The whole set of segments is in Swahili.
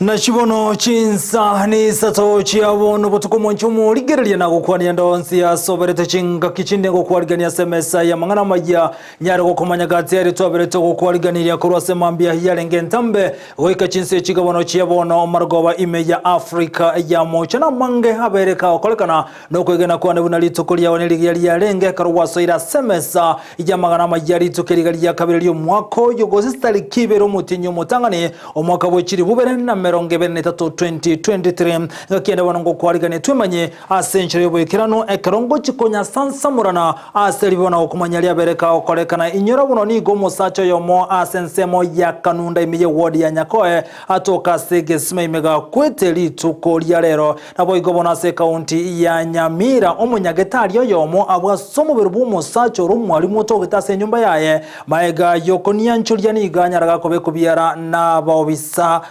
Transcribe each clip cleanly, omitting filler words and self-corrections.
Na chibono Chinsa ni Isato chiabono botukomo nchumu ligerelia na gukwani ndonsi ya soberete chinga kichinde gukwarigania semesa ya mangana majya nyare gukomanya gatiyari twaberete gukwarigania kurwase mambia yarenge ntambe goika Chinsa chigabono chiabono margoba ime ya Afrika ya mocha na mange habereka okolekana no kwegena kwane bunalitukulia waneligali yarenge karwaso ira semesa ya mangana majya litukeligali kabiri mwako yogosistali kibero mutinyo mutangane omwaka bwechiri bubere na Rongebene tato 2023 gakienda wanongo kwarigane twemanye asenchero yoboyekirano ekerongo chikonya sansamurana aselibona okumanya lyabereka okolekana inyora buno nigo musacho yomo asensemo ya kanunda imiye wodi ya Nyakoe atoka sege sima imega kweteli tuko lya lero nabo igobona se county ya Nyamira omunyagetari yomo abwasomo berubu musacho rumwalimu otogitase nyumba yaye maega yokonia nchulia ni iganyaraga kobe kubiara na baobisa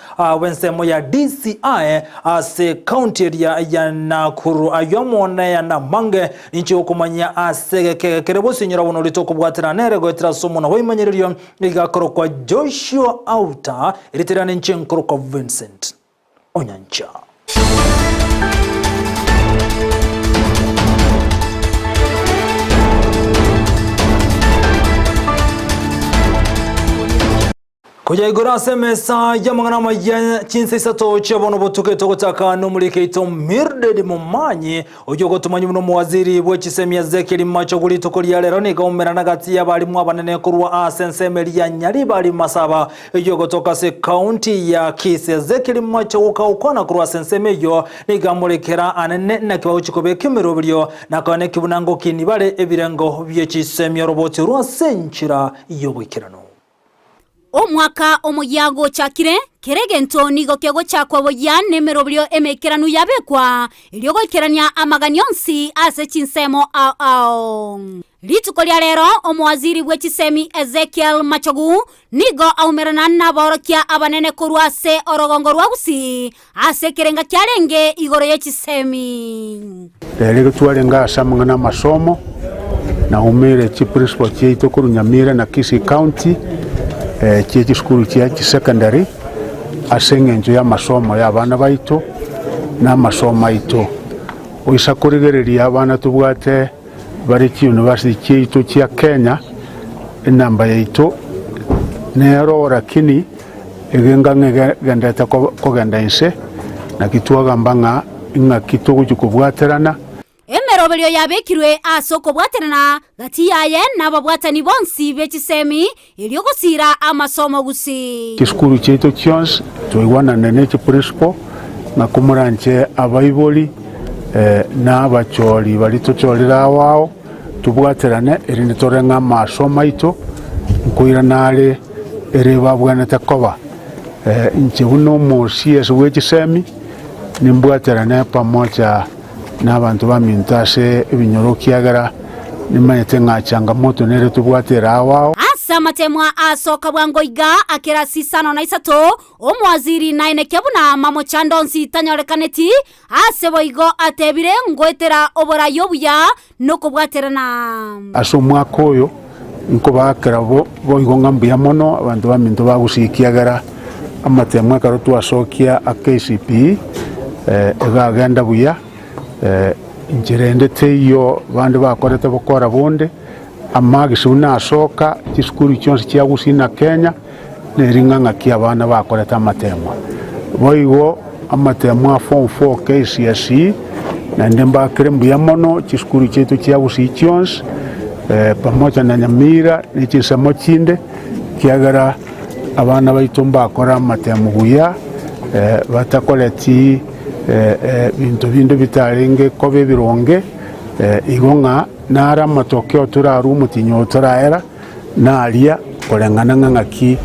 wense ya DCI ase county ya Nakuru ayomone ya namange inchi okumanya ase kerebo sinyora wono litoko bwatira nerego etira somo na hoimanyiriyo igakoro kwa Joshua Auta iritirane inchi nkoro kwa Vincent Onyancha. Kuja igora semesa ya mangana ya Chinsa Isato chiabono botuke togotaka no mulike ito mirde mumanyi ojogo tumanyi muno muwaziri bwechisemya zekeli macho guli tokolia lero ni gaumera nagati ya bali mwabanene kurwa asensemeli ya nyali bali masaba ojogo toka se county ya Kisii zekeli macho ukana kurwa sensemeyo ni gamulekera anene na kwa uchikobe kimirobyo na kane kibunango kinibale ebirengo byechisemya roboti rwa senchira yobwikirano. Omwaka omuyago chakire keregento nigo kego chakwa boyane merobyo emekeranu yabekwa iliogo ikerania amaganyonsi ase chinsemo ao litukolya lero omwaziri bwechisemi Ezekiel Machogu nigo aumerana na borokia abanene kurwase orogongo rwa Gusii ase kerenga kyarenge igoro yechisemi lero twalenga asamangana masomo na umere chiprinsipal cheito kuru Nyamira na Kisii County chechi skulu chechi secondary asengenzo ya masomo ya abana baito na masomo ito oisa kurigereria abana tubwate bari ki university cheito chia Kenya enamba yaito nero rakini egenga ngenda kogenda inse na kitwaga mbanga inga kitogo chukubwaterana emerobelyo yabekirwe asoko bwaterana gati yaye nababwatani bonsi bechisemi iliyogusira amasomo Gusii kiskuru cheito chons toigwana nene chiprinsipal na kumuranche abaiboli na abacholi bali tocholira wao tubwaterane erinde torenga masomo ito nkoira nale ereba bwana takoba inche uno mosies wechisemi nimbwaterane pamoja na abantu bamintase ibinyoro kiagara nimayete ngachanga moto nere tubwatera awao asa matemwa asoka bwangoiga akera sisano na Isato omwaziri naine kebuna mamo chandonsi tanyorekaneti ase boigo atebire ngoetera obora yobuya no kubwaterana aso mwaka oyo nko bakera boigo ngambuya mono abantu baminto Gusii kiagara amatemwa karo twasokia a KCP egagenda buya injirende teyo bandi bakorete bokora bonde amagisi unasoka chiskuru chonse chia Gusii na Kenya neringanga kia abana bakorete amatemwa boigo amatemwa form 4 KCSE na ndemba krembuya mono chiskuru chetu chia Gusii chonse pamoja na Nyamira ni chinsemo chinde kiagara abana baitumba akora amatemwa buya batakoleti bintu binde bitarenge kobe bironge igonga nara matokeo turaru mutinyo turaera nalia kolengana ngaki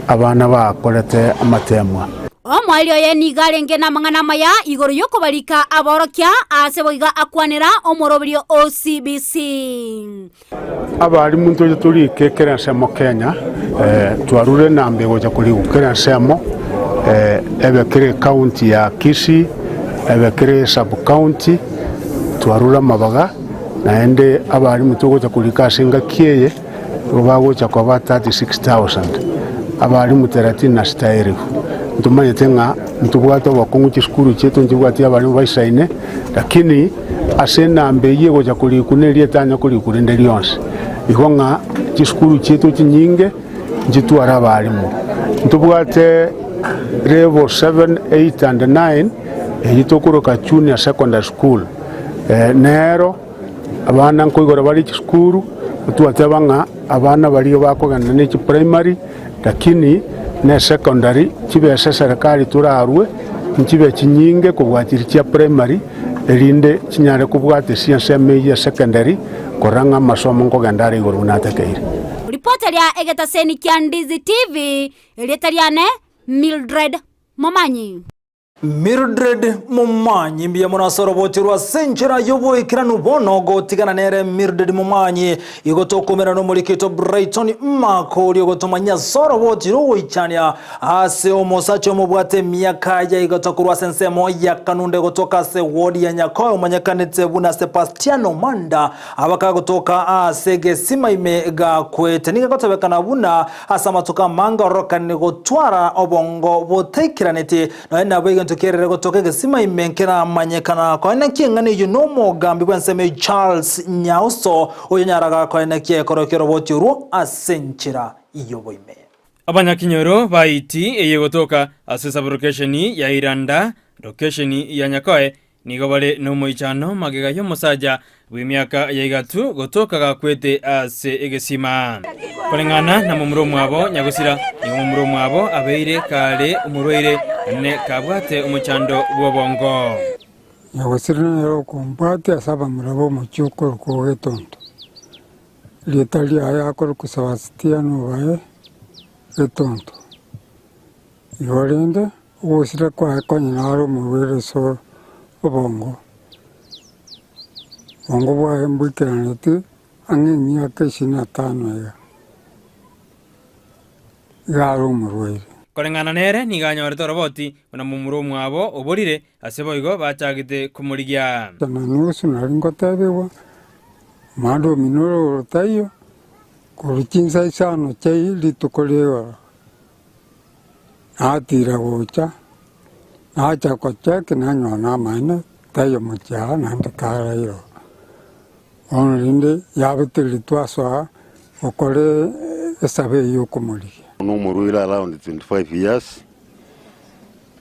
abana bakorete amatemwa omwalio ye nigarenge na mangana maya igoro yoko balika aborokia aseboiga akwanera omorobrio OCBC abali muntu tuli kekera semo Kenya twarure nambe goja kuli ukera semo ebekere county ya Kisii ebekere sub county twarura mabaga naende abali mutogo chakulika singa kieye bago chakwa 36000 abali muterati na stairi ntumanyete ng'a ntubwate obokungu chisukuru chetu ntibwati abarimu baisaine lakini ase enamba eye gocha korikuna eria etanya korikuna rinde rionsi igo ng'a chisukuru chetu chinyinge nchitwara abarimu ntubwate level 7, 8 and 9 eye tokoroka junior secondary school nero abana nkoigora bari chisukuru twateba ng'a abana bario bakogana n'eki primary lakini ne secondary chibese serikali turarwe nchibe chinyinge kubwatiri chia primary erinde chinyare kubwate sienseme ya secondary koranga masomo nkogenda iguru natekeire. Ripoti ya egetaseni kia Ndizi TV ilitariane Mildred Momanyi. Mildred Momanyi mbia munasorobotirwa senchera yobo ikiranu bono gotigana nere Mildred Momanyi igotokomera no mulikito Brighton makori gotomanya sorobotiro wichania ase omosacho mubwate miaka ya igotokurwa sensemo ya kanunde gotoka se wodi ya Nyakoyo manyakanete buna Sebastiano Manda abaka gotoka ase Gesima imega kwete nigotobekana buna asa matuka manga rokani gotwara obongo botekiranete na bege kerere gotoke Gesima imenkera manyekana kwa ina kiengane yuno mogambi bwenseme Charles Nyauso oyanyaraga kwa ina kiekorokero botiru asenchira iyoboime abanyakinyoro baiti eye gotoka asesa location ya Iranda location ya Nyakoe nigo bale no moichano magega yo musaja bw'imyaka ya igatu gotoka gakwete ase Egesima kolengana na mumuro mwabo nyagusira ni mumuro mwabo abeire kale umurweire ne kabwate umuchando bwobongo nyagusira nero kompate asaba murabo muchuko ko getonto litali aya akor ku Sebastiano bae getonto yorende usira kwa konyaro murweire so obongo bongo bwa mbwikiranete ang'eng'i ake 25 garo murweire kolengana nere niganyorete roboti ona mumuro mwabo oborire aseboigo bachagite kumurigia na nusu naringotebewa mando minoro tayo ko Chinsa isano chei litukolewa atira gocha acha kocha kinanyo na maina tayo mocha na ndakara yo onrinde yabetili twaswa okole esabe yo kumurigia no murwira around 25 years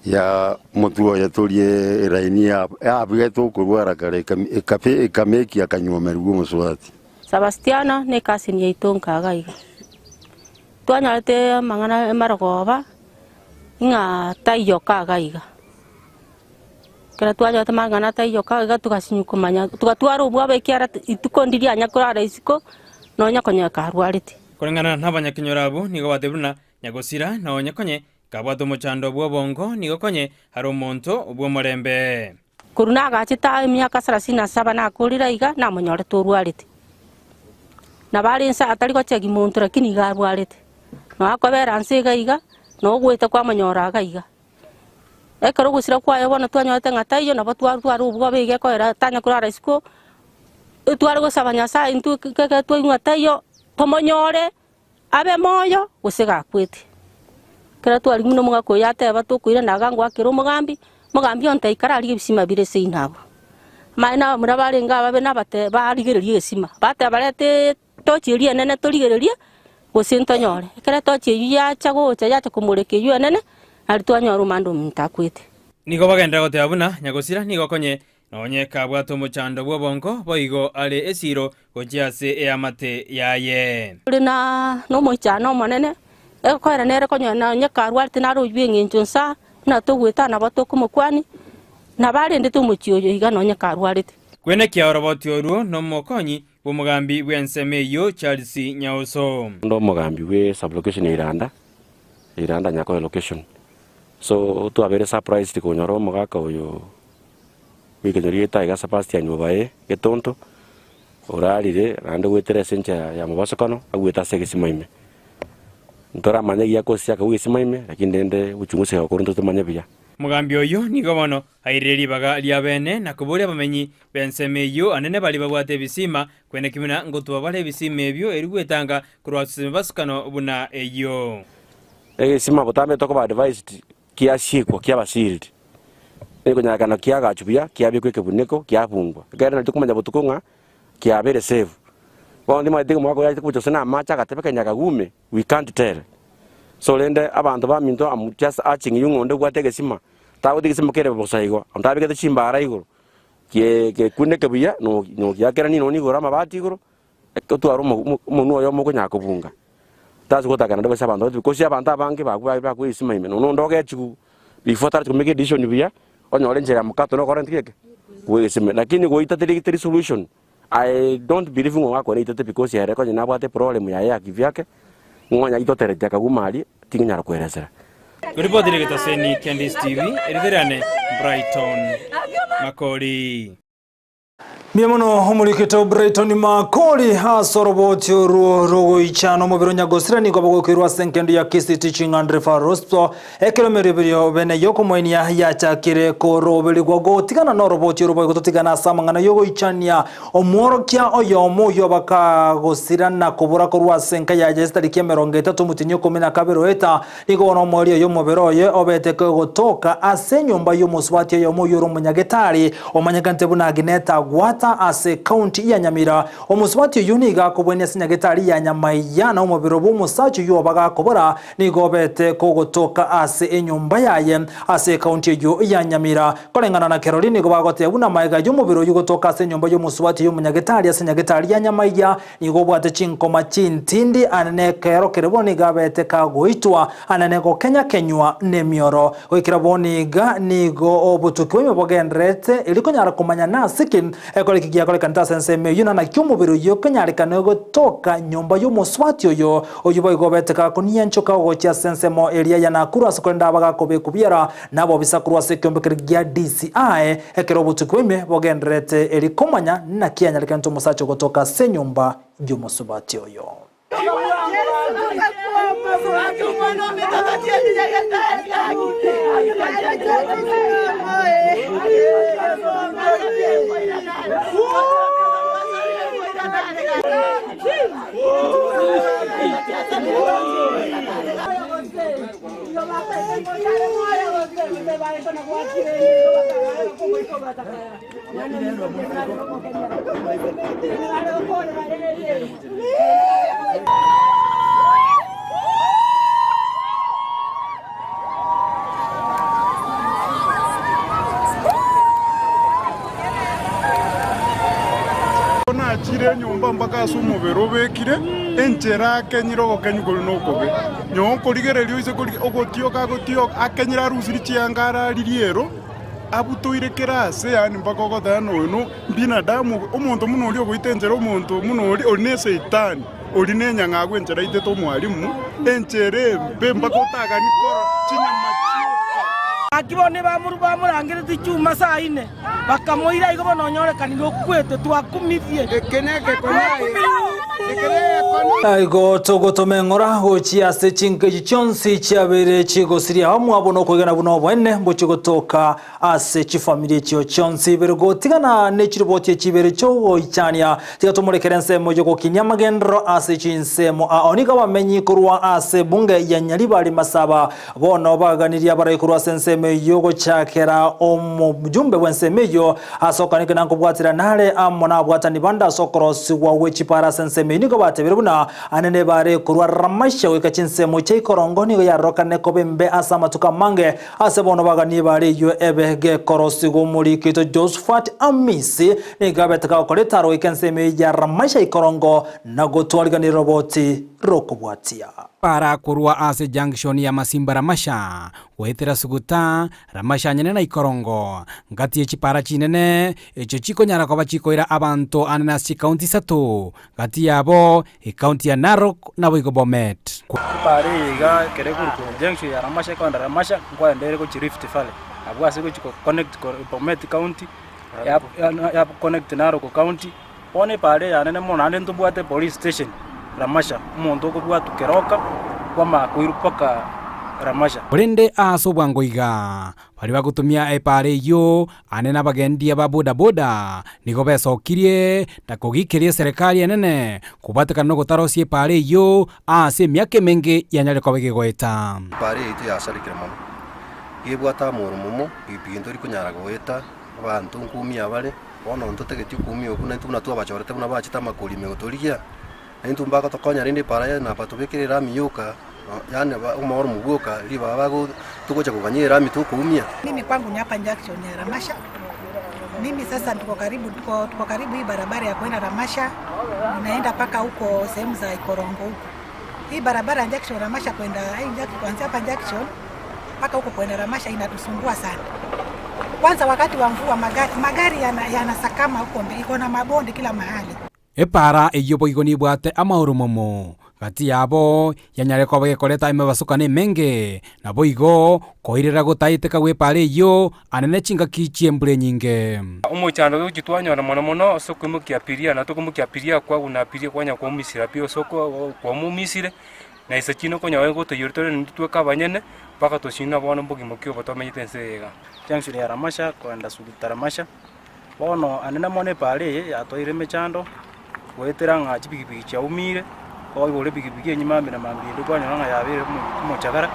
ya mutuo ya turie raini ya abigeto kurwara kare kafe kameki akanywa merugo muswati Sebastiano ne kasini itonka gaiga twanyarete mangana maragoba nga tayo ka gaiga kera twanyarete mangana tayo ka gaiga tukasinyukumanya tukatwara ubwabe kiara itukondiria nyakurara isiko no nyakonya karwarite kolengana n'abanyakinyorabu nigo batebuna nyagosira no nyakonye kabwato muchando bwobongo nigo konye hari umuntu ubwo murembe kuruna gachita myaka 37 na kurira iga na munyore turwarite na bari nsa atari ko chegi muntu lakini garwarite no akobera nsiga iga no gwita kwa munyora gaiga ekero gusira kwa yobona twanyote ngatayo na batwaru ubwo bege ko era tanya kurara isiko twari gusabanya sa intu keke twingatayo tomonyore abe moyo gusiga kwete kera twari muno mugako yateba tukwira nagangwa kero mugambi onte ikarari ebisima bire seinabo maina murabarenga babe nabate barigererie esima bate barete tochirie nene torigererie gusinto nyore kera tochi yacha gocha yacha kumureke yu nene ari twanyoro mando mtakwete nigo bagenda goteabuna nyagosira nigo konye nonye kabwato muchando bwobongo boigo ale esiro gochiase eamate yaye rina no mochano monene ekwera nere konyana nyakarwarte naro ywengenjonsa na tugwita na batokumokwani na barende tumuchioyo igano nyakarwarite kwene kia roboti oruo no mokonyi bumugambi bwenseme yo Charles Nyauso ndo mugambi we sublocation Iranda Nyakoyo location so tu abere surprise tikonyoro mugaka oyo wikenyorita iga Sebastiano bae getonto orarire rande wetere sencha ya mabasokano agweta Gesima ime ntora manyegia kosia ka Gesima ime lakini ndende uchunguzi wa korinto tumanya bia mugambi oyo nigo bono aireri baga lia bene na kuburia bamenyi benseme yo anene bali babwate bisima kwene kimina ngotuba bale bisima ebyo erigwetanga kurwasime basukano buna eyo Gesima botame toko ba advised kia shikwa kia basiriti eko nyakana kia gachubia kia bikwe kebuneko kia bungwa gari na tukumanya butukunga kia bere save bondi maite mwako ya kucho sana macha katepeka nyakagume we can't tell so lende abantu ba minto am just arching yungonde gwatege sima tawo digisima kere bosaigo amtabe ke chimbara igoro ke kuneke buya no kia kera ni no ni gora mabati igoro ekotwaro munu oyo moko nyakobunga tazi kotaka ndio basa abantu because abantu abange bagwa isima ime no ndoge chiku before that to make edition buya onyo lenje ya mukato no current keke we isima lakini go itatere solution I don't believe ngwa itate because ya reko na bwate problem ya kivyake ngonya itotere jaka gumali tinyara kuelezera Ripoti ile Seni Candice TV iriderane Brighton Makori Miamono homurikito Brighton Makori hasoroboti rogo ichano mubiro nyagosira ni gobo kwirwa senkendo ya Kisii Teaching and Referral Hospital ekilomerebyo bene yoko moinia ya chakire ko robeli gogo tigana no roboti robo gototigana samangana yogo ichania omworokia oyomo yobaka gosira na kubura korwa senka ya jestari kemeronge 3 mutinyo 12 eta igono mori yo mubiro ye obete ko gotoka ase nyumba yo muswati yo moyoro munyagetari omanyagante bunagineta gwata ase county ya Nyamira omuswati yuniga kubwenya sinyagetari ya Amayia na umubiro bumusacho yobaga kubura nigobete ko gotoka ase enyumba yaye ase county ya Nyamira kolengana na Caroline gobagote buna maiga y'umubiro yugotoka ase nyumba y'omuswati y'omunyagetari ase nyagetari ya Amayia nigobwate chinkoma chintindi anene kero kereboni gabete kagoitwa anene go Kenya kenywa nemioro oikiraboniga nigo obutukwe bogendrete ilikonyara kumanya na sikin kigia kole kanta senseme yuna na kyumubiro yo kanyarikana gotoka nyumba y'omuswati oyo boy gobeteka kunia nchoka gocha sensemo area ya Nakuru asekonda abaga kobe kubiera nabo bisakurwa sekyombekergia DCI ekerobutukweme bogendrete elikomanya na kianyarikanto musacho gotoka se nyumba y'omuswati oyo chire nyumba mpaka sumo berobekire enchera kenyiro gokenyugolo nokobe nyonko ligererio ise ogotio akenyira rusiri chiangara liriero abutoire kerase yani mpaka gotano no binadamu omuntu muno oli ogoitenjera omuntu muno oli ne seitani oli ne nyangagwe enchera iteto mwalimu enchere mbe mpaka otagani koro chinyamachio akibone bamurangirite ichuma saa 4 bakamoira igo bononyorekanire okwete twakumithie ekeneke konaye aigo togotomengora gochia se chinke chonsi chiabere chigosiria hamwe abono kwegana buno bwene bochigotoka ase chifamilie chio chonsi bergo tigana nechiriboti chibere chogo ichania tigatomurekerense mojo gokinyamagendro ase chinsemo aoniga bamenyi kurwa ase bunge ya Nyaribari Masaba bono baganiria bara kurwa senseme yogo chakera omujumbe wensemeyo asokanike nankubwatira nale amona bwatani banda sokorosi wa wechipara senseme nigo batebere buna anene bare kurwa ramasha wekachinsemo cheikorongoni ya rokane kobembe asama tukamange asebono bagani bare yo ebege korosi go muri kito Josephat Amisi nigabetaka koletaro ikenseme ya ramasha ikorongo nagotwalgani roboti rokobwatia para kurwa ase junction ya Masimba Ramasha wetera suguta Ramasha nyene na ikorongo ngati echipara chinene echo chiko nyara kwa chikoira abantu anana si county Isato ngati yabo county ya Narok na Bomet pare ga kere kurko junction ya Ramasha kwa Ramasha kwa ndere ko Rift Valley abwa se ko connect ko Bomet county ya connect Narok county one pare ya nene mona ndo bwate police station Ramasha umuntu okubwa tukeroka kwa makuirupaka Ramasha Brende aso bwangoiga bari bagutumia epare yo anena bagendia ba boda boda nigo besokirie na kugikirie serikali enene kubateka no gutarosie epare yo ase miake menge yanyale kwa begegoeta pare ite asalikire mono gebwata murumo ibintu ri kunyara goeta abantu nkumia bale bono ntutegeti kumia okuna ntuna twabachorete buna bachita makuri megotorigia ntu mbaka tokonya rindi para na patubekirira miyuka yani umoro mugoka riba bago tukocha kuganyira mitukumia. Mimi kwangu ni hapa junction ya Ramasha. Mimi sasa tuko karibu hii barabara ya kwenda Ramasha, inaenda paka huko sehemu za Ikorongo huko. Hii barabara ya junction Ramasha kwenda kuanzia hapa junction paka huko kwenda Ramasha inatusumbua sana. Kwanza wakati wa mvua magari yanasakama huko, iko na mabonde kila mahali. Epara eyobo igoni bwate amauru momo gati yabo yanyare ko bagekoreta imebasukane menge nabo igo koirera gutaiteka gwepare yo anene chinga kichie mbure nyinge umuchando gitwanyora mono soko mukiapiria na tukumukiapiria kwa unapiria kwanya kwa misira pio soko kwa mumisire na isachino konya wego to yurtore nditwe kabanyene paka to shina bono mbugi mukyo botomeitensega junction ya Ramasha kwenda Sugita Ramasha bono anena mone pare atoire mechando wetera nga chipikipiki cha umire ko ibole pikipiki enyuma mina mambiri kwa nyanga yabere mu chagara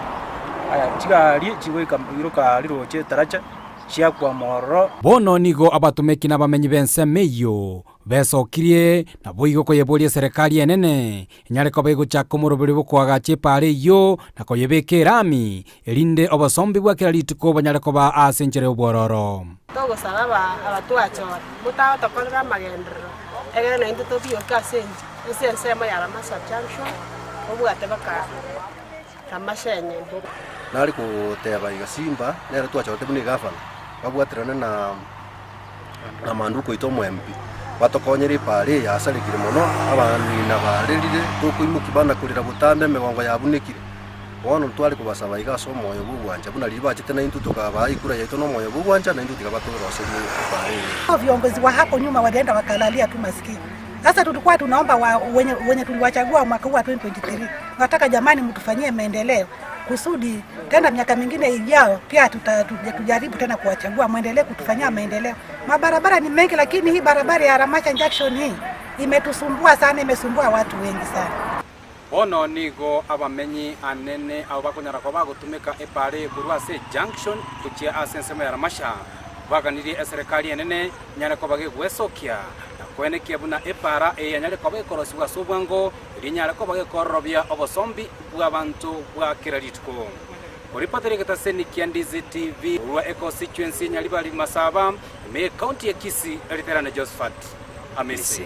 aya chigari chigweka iruka liroche taracha chia kwa moro bono nigo abatumeki n'abamenyi bense meyo besokirie na boigo ko yebolie serikali enene nyare ko bego chako murubiri bukwaga chepare yo na ko yebeke rami elinde obasombi bwa kira lituko banyare ko ba asenjere obororo togo salaba abatuacho mutaho tokolga magendro egere na into tobio ka sense ma yara Ramasha junction obwate baka Ramasha nyembo nari ko teba igasimba nero tuacho tebuni gafana babwatirana na manduko itomo MP batokonyeri pare yasalikire mono abandi na barerire tukuimukibana kulira butambe megongo yabunekire bono twali kubasaba igaso moyo bugwanja buna liba chitena intu tukaba ikura yaito no moyo bugwanja na intu tikabatorosa pare. Viongozi wa hapo nyuma walienda wakalalia tu maskini. Sasa tulikuwa tunaomba wenye tuliwachagua mwaka huu wa 2023 nataka jamani mtufanyie maendeleo kusudi tena miaka mingine ijao pia tujaribu tena kuwachagua muendelee kutufanyia maendeleo. Mabarabara ni mengi lakini hii barabara ya Ramasha junction hii imetusumbua sana, imesumbua watu wengi sana. Ono nigo abamenyi anene abo bakonyara ko bagutumika epare kurwase junction kuchia asensema ya Ramasha baganiri serikali enene nyane ko bagegwesokia kwenekia buna epara yanyare ko bagekorosibwa sobwango rinyare ko bagekorobia obosombi bw'abantu bwa kiralitiko Oripateri kataseni Ndizi TV urwa constituency nyalibali Masaba me county ya Kisii aliterana Josephat Amisi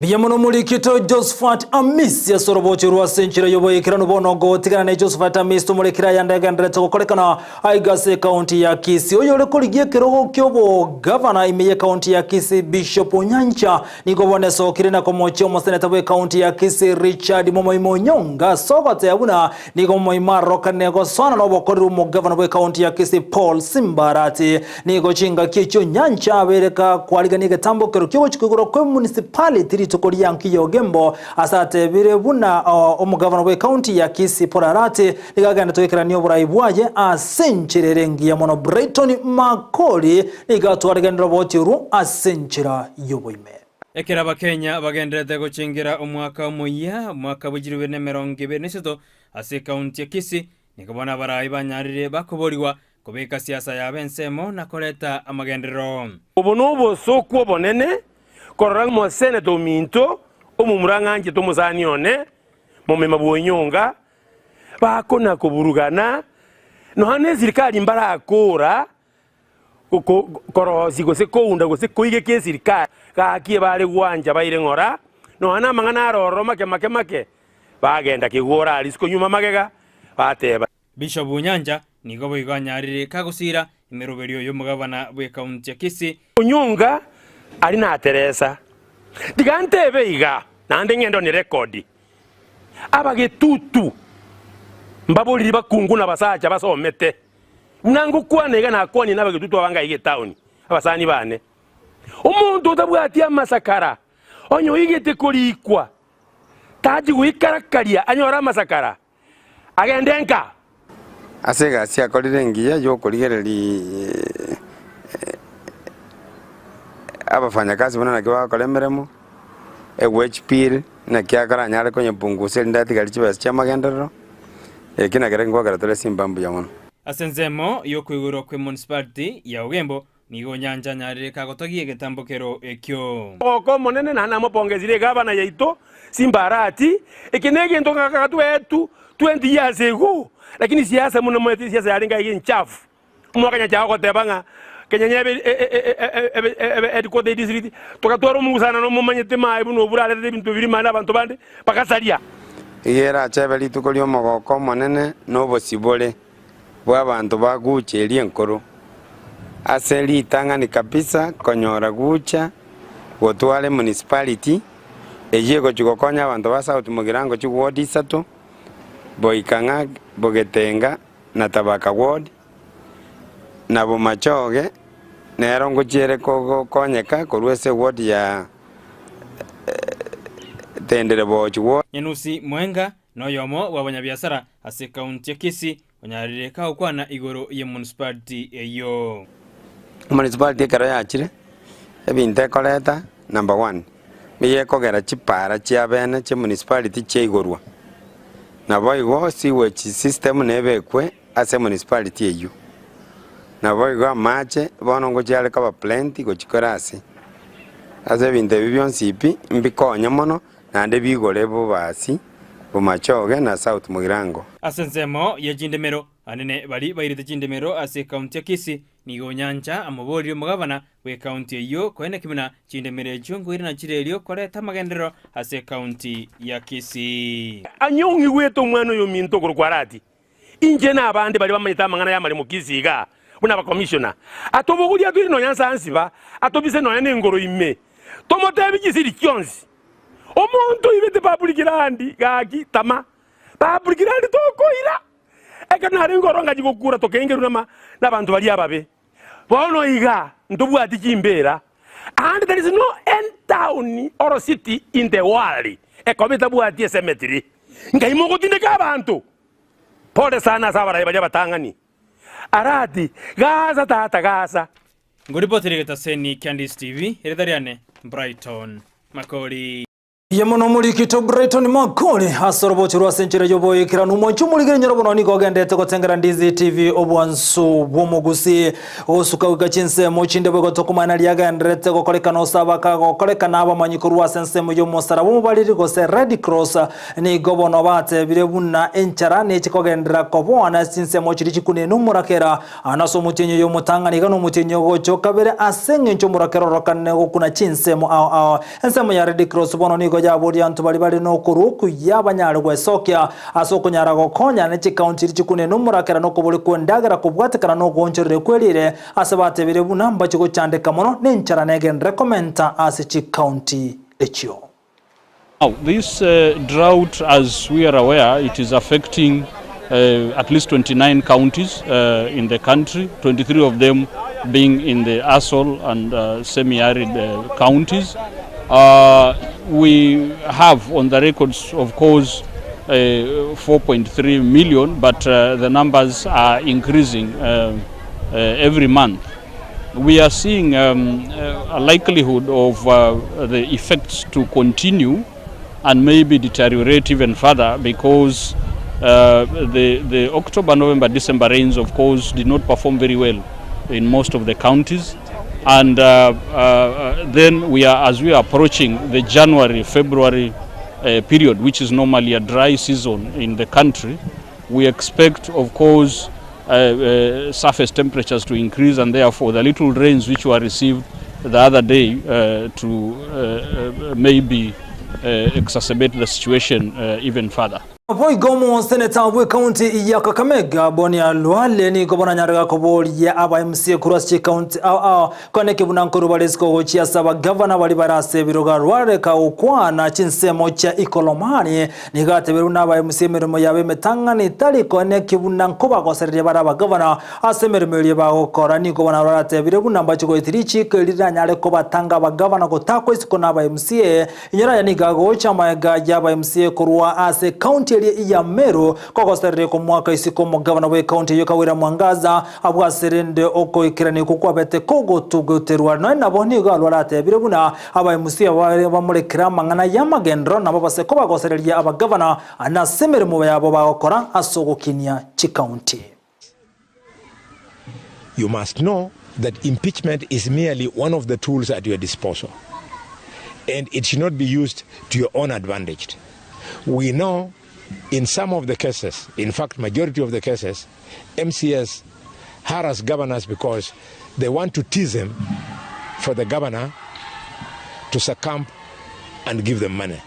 Biyamono muri kito Josephat Amisi yasoroboche rwa senchira yoboye kirano bonogo tigana na Josephat Amisi tumulekira yandaga ndetse gukorekana aigase county ya Kisii oyo lekoligie kirogo kyobo governor imeye county ya Kisii Bishop Nyancha niko boneso kirina komoche omuseneta we county ya Kisii Richard Momoimonyonga sogote yabuna niko moimaro kanego swana no bokori mu governor we county ya Kisii Paul Simbarati niko chinga kicho Nyancha bereka kwaliganiga tambo kero kyobo chikugoro kwa municipality tukori yanki yogembo asate bire buna omugavana we county ya Kisii Porarate ligaganda twekera niyo burayibwaje asenchire rengi ya mono Brighton Makoli ligatwariganira botiru asenchira yoboime ekera bakenya bagenderete guchingira umwaka omuya mwaka bujiriwe ne 2023 ase county ya Kisii nikabona barayi banyarire bakoboriwa kubeka siasa ya bensemo na koleta amagendero ubunubo sokwo bonene korang mo senato minto omumuranganje tomuzanione momema bwonyonga bakona kuburugana no hane zirikali mbara akora korozi gose kounda gose koige ke zirikali kakie bale gwanja baire ngora no hana mangana aroro make bagenda kigora alisiko nyuma magega bateba Bishop Nyanja nigo boiganyarire kagusira imeroberio yo mugabana bwe county ya Kisii Onyonga ari na Teresa digante beiga nande ngendo ni rekodi abagetutu mbabuliri bakunguna basacha basomete nangu kwanega na kwani nabagetutu abanga ige town abasani bane umuntu utabwati amasakara onyo igete kulikwa taji guikarakaria anyora masakara agendenka asega sia kolire ngiya yo koligereri abafanyakazi bana nakiwa kolemeremo ewechpil na kiakara nyale kwenye punguse ndati kalichiba cha magendero kina gerengo karatole simbambu ya mono Asenzemo yokwiguro kwe municipality ya Ugembo nigo nyanja nyarire kagotogie getambokero ekyo. Oko monene na namopongezire gavana yaito Simbarati ikinege ntoka kakatu etu 20 years ago, lakini siasa muno mweti siasa yaringa igi nchafu mwaka nyacha ko tebanga kenyanyebe ediko de district tukatwara mungu sana no mumanyete mai buno burale de bintu biri mana abantu bande pakasaria igera chebeli tukolio mogoko monene no bosibole bwa abantu bagucherie nkoro aseli tangani kabisa konyora gucha gotwale municipality ejego chukokonya abantu ba South Mugirango chu ward Isato boikanga bogetenga na tabaka ward na bomachoge nero nguchere konyeka korwese ward ya tendere bochu ward Nyenusi Mwenga no yomo wabanyabiasara ase county ya Kisii onyarire ka ukwana igoro ye municipality eyo. Municipality karo yachire ebinte koleta number 1 miye kogera chipara chia bene che municipality che igorwa na boigo sewage system nebekwe ase municipality eyo na boigo mache bono ngochale kaba plenty gochikorase ase binte bibyonsipi mbikonya mono nande bigore bo basi bomachoge na South Mugirango. Asenzemo ya jindemero anene bali bayirite jindemero ase county ya Kisii nigo nyanja amobori mugabana we county eyo kwene kimina jindemero ejongo irina chirelio koleta magendero ase county ya Kisii. Anyongi weto mwana yo minto kurwarati inje na abandi bali bamanyita mangana ya mali mu Kisii ga buna ba commissioner atoboguli aturi no nyansa ansiba atobise no yane ngoro ime tomotebi Kisii kyonsi omuntu ibete publicirandi gaki tama publicirandi tokoira eka nari ngoronga jigokura tokengeruna n'abantu bali ababe bono iga ndobwati kimbera and there is no end town or city in the world ekometa bwati cemetery ngaimo gotindeka abantu pole sana sabara bali batangani arati gaza tata gaza ngoripotirigeta seni Candice TV eredariane Brighton Makori Yemono muri kito Brighton Makori hasorobochirwa rwasenchera yoboyekera numonchu muri genyero bono niko gendete gotengera Ndizi TV obwansu bwomugusii osuka wigachinse mochinde bwo tokumana lyagendete gokolekana osaba kagokolekana abamanyiko rwasense mu yomosara bomubaliri gose Red Cross ni gobono bate birebuna encharane chikogendera kobona sinse mochiri chikune numurakera anaso mutenyo yomutangani gano mutenyo gocho kabere asenge ncho murakera rokane gokuna chinse mo ao ensemo ya Red Cross bono niko jaburi antu bali no kuruku yabanyare gwesokya asoko nyara gokonya ne county chikune numurakera no kubuli kwendagara kubwatekana no goncherere kwelire asabate bire bunamba chiko chandeka mono nenchara negen recommenda as county echo. Now this drought, as we are aware, it is affecting at least 29 counties in the country, 23 of them being in the ASOL and semi-arid counties. We have on the records, of course, 4.3 million, but the numbers are increasing every month. We are seeing a likelihood of the effects to continue and maybe deteriorate even further because the October, November, December rains, of course, did not perform very well in most of the counties. And then we are, as we are approaching the January, February period, which is normally a dry season in the country, we expect, of course, surface temperatures to increase, and therefore the little rains which were received the other day to maybe exacerbate the situation even further. Boy gomo senator we county ya Kakamega Bonia Luale ni gobona nyaraga koboli ya aba MC kurasi county koneke bunankuru balesko gochia saba governor bali barase biroga rware ka ukwana chinsemo cha ikolomani ni gate beruna aba MC merimo yabe metangani tali koneke bunankoba goserere baraba governor asemerimo ba gokora ni gobona rwate birebuna mbacho go itirichi kelira nyale ko batanga ba governor gotako isiko na aba MC inyara ya ni gago chama ya aba MC kurwa ase county ya Meru koko serere ko mwaka isiko mo governor we county yokawira Mwangaza abwa serende oko ikirani kukwa bete kogo tugoterwa na boni galwarate birebuna aba MC bamurekira mangana ya magendro na babase ko bagosereria aba governor anasemere mu yabo bakora asogokinya chi county. you must know that impeachment is merely one of the tools at your disposal, and it should not be used to your own advantage. We know in some of the cases, in fact majority of the cases, MCS harass governors because they want to tease them for the governor to succumb and give them money.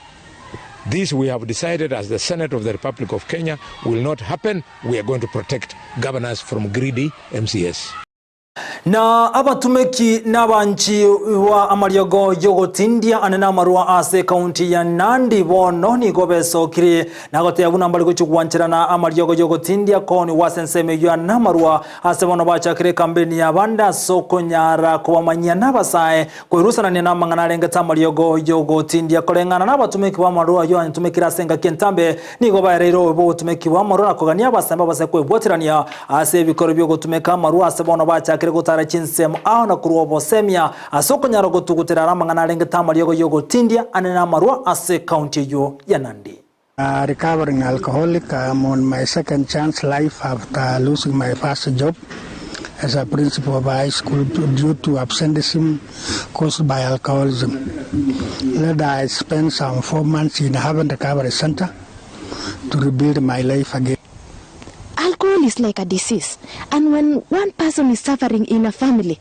This we have decided as the Senate of the Republic of Kenya will not happen. We are going to protect governors from greedy MCS. Na abatumeki n'abanchi wa amaryogo yogotindia anena marua ase county ya Nandi bono ni gobesokire nagote abuna mbali kuchukwanchira na amaryogo yogotindia koni wasenseme ya namarua ase bono bachakire kampeni ya banda soko nyara kubamanya nabasae kwerusana ni namangana lengeta amaryogo yogotindia kolengana n'abatumeki wa marua yo antumekira senga kentambe ni gobaerero bo tumeki wa marua kogania basamba basekwe bwotirania ase bikoro byo gutumeka marua ase bono bachakire gutara Chinsa na kuruobo semia asoko nyaro gutugutira ramangana lengeta maryogo yogotindia anena marua ase county yo ya Nandi. Recovering alcoholic, I'm on my second chance life after losing my first job as a principal of a high school due to absenteeism caused by alcoholism. Later I spent some 4 months in a Haven Recovery Center to rebuild my life again. Alcohol is like a disease, and when one person is suffering in a family,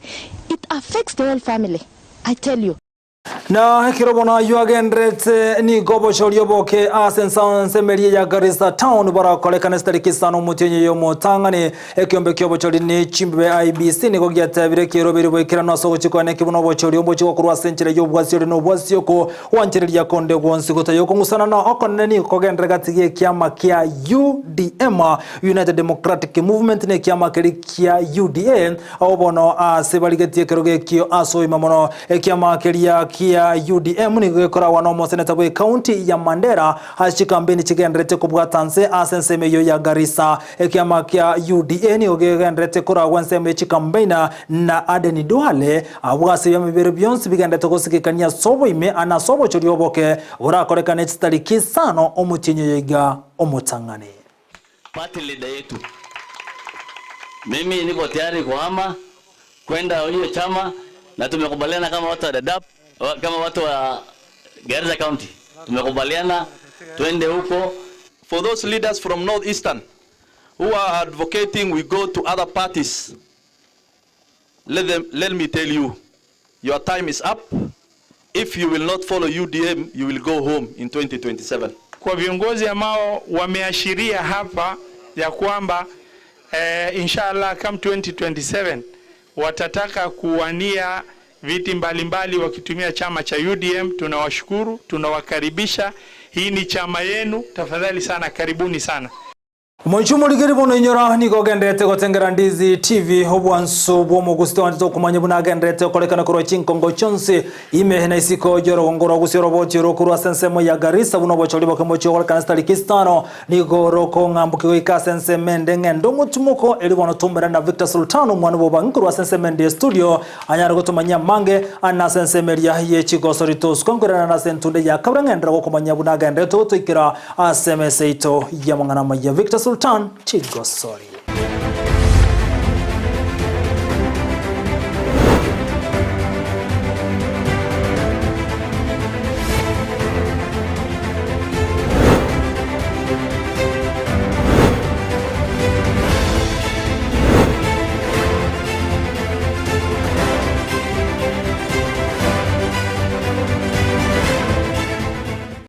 it affects the whole family, I tell you. Na kirobona yuagendrete ni gobo shorioboke asensan semerie ya Garissa town bara kolekana starikisano mutenye yo motangane ekyombe kyobo chori ni chimbe IBC ni gogiatabire kirobere bwekirano aso chikwane kibuno bochori ombo chiko kurwa senchire yo bwasire no bwasio ko wanchire ya konde gonsi gotayo kongusana na okonne ni kogendrega tigie kiama kia UDM United Democratic Movement ne kiama kia UDA obono asebaligetie keroge kio aso imamono kiama kia UDM ni gukora wano mo seneta bwe county ya Mandera hashikambeni chigendrete kubwatanse asenseme yo ya Garissa ekiama kya UDA ni ogendrete kora wanseme chikambena na Adeni Duale abwase yamibere byonsi bigendete kosikekania sobo ime ana sobo chorioboke urakorekane chitariki sano omutinyo yiga omutangane party leader yetu. Mimi niko tayari kuhama kwenda hiyo chama na tumekubaliana kama watu wa DAP kama watu wa Garissa County tumekubaliana twende huko. For those leaders from Northeastern who are advocating we go to other parties, let me tell you, your time is up. If you will not follow UDM, you will go home in 2027. Kwa viongozi ambao wameashiria hapa ya kwamba inshallah come 2027 watataka kuwania viti mbalimbali wakitumia chama cha UDM, tunawashukuru, tunawakaribisha. Hii ni chama yenu, tafadhali sana, karibuni sana. Mwanchumu ligeri bono inyora niko gendete gotengera Ndizi TV obwanso bwo mugusto wanto kumanya buna gendete kolekana kuro chinkongo chonse ime na isiko joro ngoro gusiro botiro kuro sensemo ya Garissa buno bocholi bokemocho kolekana starikistano niko roko ngambuke ikasense mende ngendo mutumuko elibono tumbera na Victor Sultano mwana boba nkuru sense mende studio anyara gotumanya mange ana sense meria ye chigosoritos konkurana na sentunde ya kabrangendra gokumanya buna gendete otoikira asemeseito ya mangana maya Victor Sultan Chigosori.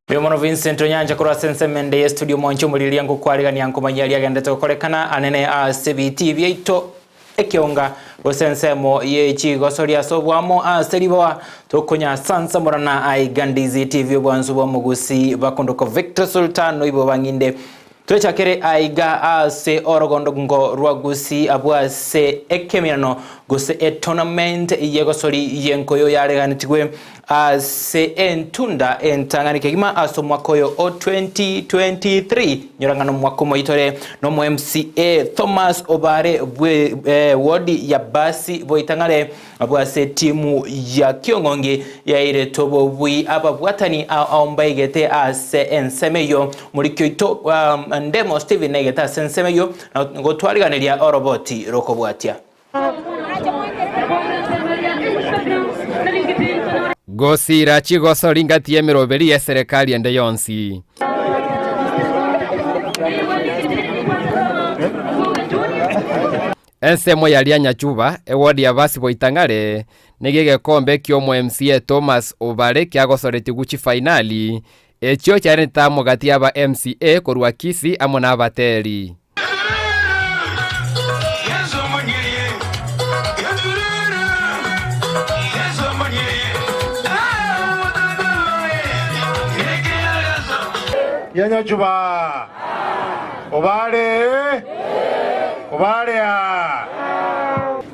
Yomono Vincent Onyanja kura sense mende ya studio mwancho mulili yangu kwari gani yangu manyali agenda tokolekana anene a CBT vyeito ekionga gosense mo ye Chigosori asobwamo a seriwa tokonya sansa morana ai Ndizi TV bwanzu bwa Gusii bakondoko Victor Sultan no ibo banginde twechakere aiga ase orogondo ngo rwa Gusii abwa se ekemirano gose e tournament yegosori yenkoyo yareganitigwe ase entunda entanganike gima aso mwakoyo o 2023 nyorangano mwakomo itore no mu MCA Thomas Obare wodi ya basi boitangale abwa se timu ya Kiongonge ya ire tobo bwi ababwatani aombaigete ase ensemeyo mulikyo ito ndemo Steven negeta sensemeyo ngotwariganiria oroboti rokobwatia Gusii chigosori ngati emiroberi ya serikali ende yonsi. Ensemo ya Nyachuba ewodi ya basi boitangare nigege kombe kyo MCA Thomas Obare kyagosoreti guchi finali ekyo cyane tamo gati yaba MCA korwa Kisii amo n'abateri. Ya Nyachuba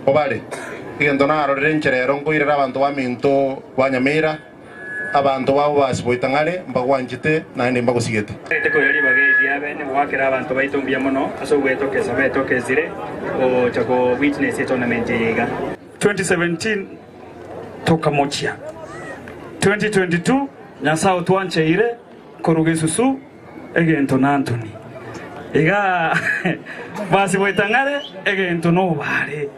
Obare igento narorire ncherero nkoirera abantu baminto ba Nyamira abantu babo basiboitangare mbagwanjite nandi mbagusigete teko yari bagezi yabe ne wakira abantu baitumbia muno asogwetokeza betokezire o chako witness tournament yiga 2017 toka mochia 2022 nyasao twancheire korugesusu egento nantoni iga basi boitangare egento no bare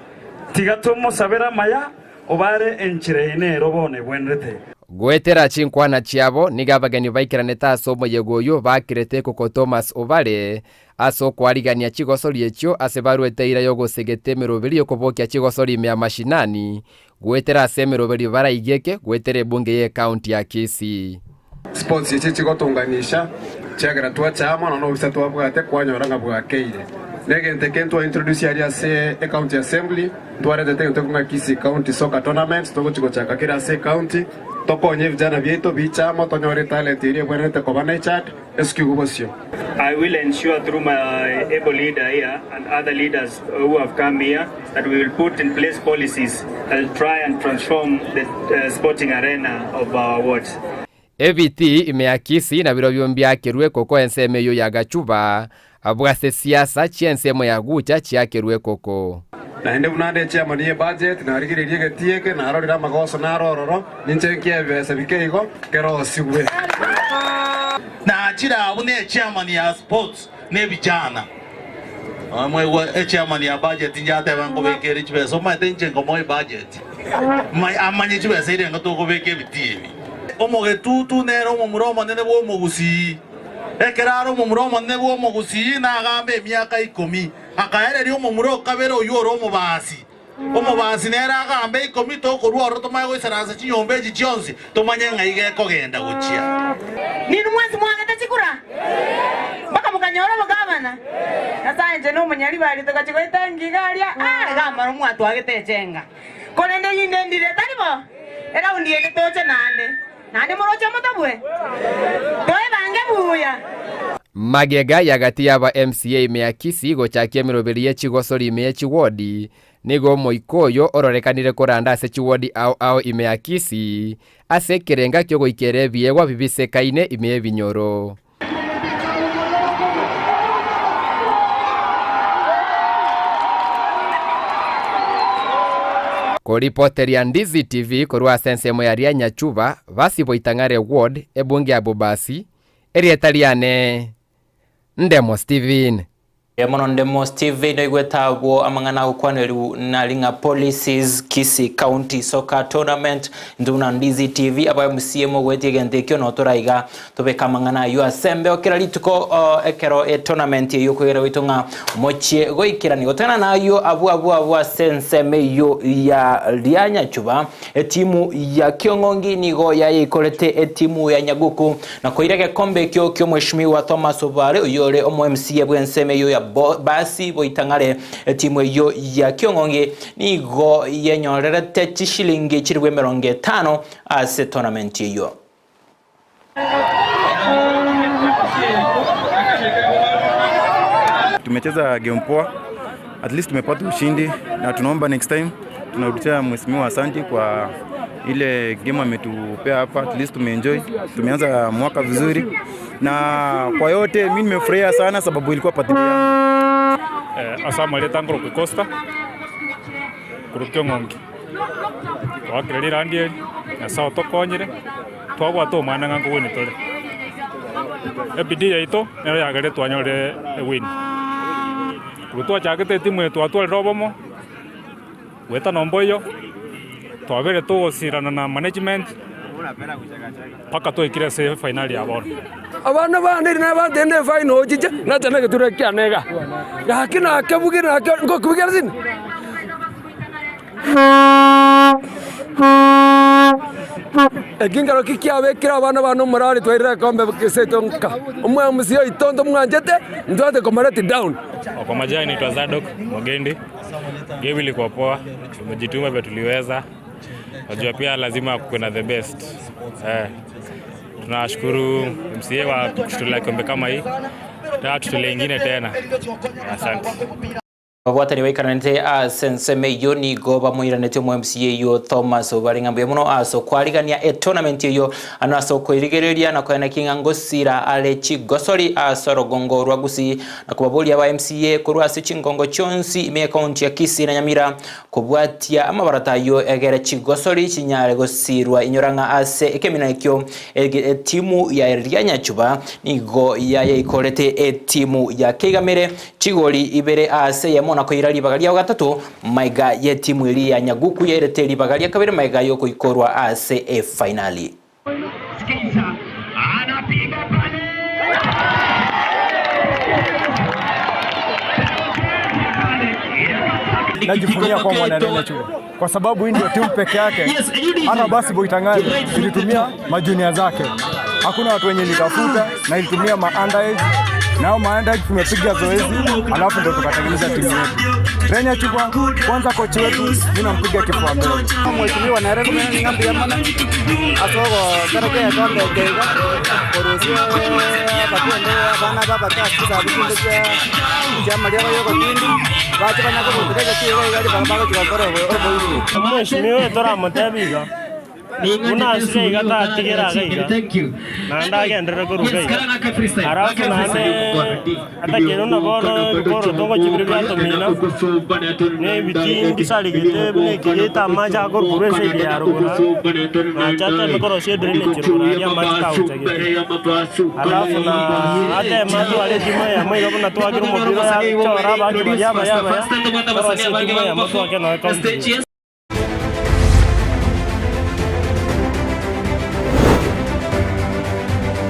tigatomo sabera maya obare enchire ine robone bwenrete gwetera chinkwana chiabo nigabagani baikirane tasomo yegoyo bakirete koko Thomas Obare aso kwarigania chigosori ekyo asebarweteira yo gusegete miroberi yo kubokia chigosori mya mashinani gwetera semiroberi baraigeke gwetere bunge ye county ya Kisii. Sports yeche chigotunganisha chagara twa chama no bisatu abwate kwanyoranga bwakeire negente kento introduce area se county assembly tware tete kunga Kisii county soccer tournament togo chigo chaka kira se county tokonye vijana vyetu bichama tonyore talent ile bwenete ko bana chat eskugo. I will ensure through my able leader here and other leaders who have come here that we will put in place policies that will try and transform the sporting arena of our wards. EVT imeakisi na biro byombya kerwe koko enseme yo ya Gachuba abwase siasa chiensemo ya gucha chiakerwe koko na ende unande chama ni budget na rigire riege tieke na arorira magoso na arororo ninchekie bese bikeigo kero siwe na achira abune chama ni ya sports ne bijana amwe chama ni ya budget njate bango bekeri chibeso ma tenje ngomo budget mai amanye chibese ile ngato ko beke bitiemi omoge tutu nero mu muromo nene bo mu Gusii ekeraro mu muromo nene bo mu Gusii na gambe myaka 10 akaere mu muro kabero yoro mu basi nera gambe 10 to ko ruoro to mayo isarasa chinyombe chichionsi to manyanga ige kogenda guchia ninu mwezi mwana tachikura baka mukanyoro mugabana nasa nje no munyali bali to kachiko itangigalia gamba no mwatu agetecenga konende yinde ndire talibo era undiye toche nande morocha mutabwe toe bange buya magega yagati yaba MCA mya Kisii gochakia miroberi ye chigosori mya chiwodi nigo moikoyo ororekanire koranda ase chiwodi ao ime ya Kisii ase kerenga kyo goikere biegwa bibisekaine ime binyoro. Koripoteri ya Ndizi TV korwa sensemo ya Nyachuba basi boitangare ward ebunge abobasi erietaliane Ndemo Steven. Mono Ndemo Steven igwetagwo amangana ukwanelu na linga policies Kisii County Soccer Tournament nduna Ndizi TV aba MCM gwetigende kyo no toraiga tobeka amangana yu asembe okira lituko ekero tournament yo kwera witunga mochie goikirani gotana nayo abu senseme yo ya Nyachuba timu ya Kiongongi nigo ya ikolete timu ya Nyaguku na koirege kombe kyo mheshimiwa Thomas Obare yore omo MCA bwenseme yo ya basi boitangare timu yo ya Kiongongi nigo yenyorerete chishilingi chirwe 50 ase tournament yo. Tumecheza game poa, at least tumepata ushindi na tunaomba next time tunarudisha mheshimiwa asante kwa ile game ametupea hapa. At least tumeenjoy, tumeanza mwaka vizuri na kwa yote mimi nimefurahia sana sababu ilikuwa birthday yangu. Asama leta ngoro ku Costa kurukyo ngongi wakirira ndie na sawa tokonyire twagwa to mana ngango wini tole ebidi yaito nero yagere twanyore win rutwa chagete timu yetu atwale robomo weta nomboyo twabere to sirana na management paka twikire se finali ya bono abana bandi n'abadende final jije natana geturekia nega yakina kabugira ngo kubigira zin Egingaro kikiabe kira abana bano morali twaira kombe kisetonka umwe musio itondo mwanjete ndote komareti down. Kwa majina naitwa Zadok Mogendi. Game ilikuwa poa, tumejituma vile tuliweza. Najua pia lazima kuwe na the best. Tunashukuru MCA wa kutuletea kombe kama hii. Tutulie ingine tena. Asante. Wabwatani waikananite sense meyoni goba muiranete mu MCA yo Thomas Obaringambe muno aso kwarigania tournament yo anaso kwirigereria na kwena kingango sira alechi gosori asoro gongo rwa Gusii na kubabuli aba MCA kurwa sichingongo chonsi me county ya Kisii na Nyamira kubwatia amabarata yo egere chigosori chinyare gosirwa inyoranga ase ekemina ekyo timu ya Ryanyachuba nigo ya ikorete timu ya Kegamere chigoli ibere ase ya mona koira libagalia gatatu maiga ye timu iri ya Nyaguku yerete libagalia kabere maiga yo kuikorwa ase finali. Chinsa anapiga pale najivunia kwa mwanadada chuo kwa sababu hii ndio timu peke yake. Hata basi Boitangani ilitumia majunia zake, hakuna watu wenye nitafuta, na ilitumia underage. Nao underage tumepiga zoezi alafu ndio tukatengeneza timu yetu. Renya chupa kwanza coach wetu mimi nampiga kifua mbele. Mheshimiwa na rego mimi ngambi ya mana asogo karake ya kambe geiga korosio batende bana baba kasi za bikindeja chama leo yoko tindi bacha bana ko mutega tiwe gali baba ko chikakore obo. Mheshimiwa tora mutabiga una sije gata tigera gaiga nanda gendere ko rugai arafu nane atakero na bono boro tongo chibribya to mina ne biti ndisali gite ne kireta maja ko kurese ya rugona chata me ko sie drene chirona ya mata utage alafu na ate matu ale jima ya mai ko to agiro mo biro ya chora ba ke ya ba ya ba ya ko sie jima ya matu ke no ko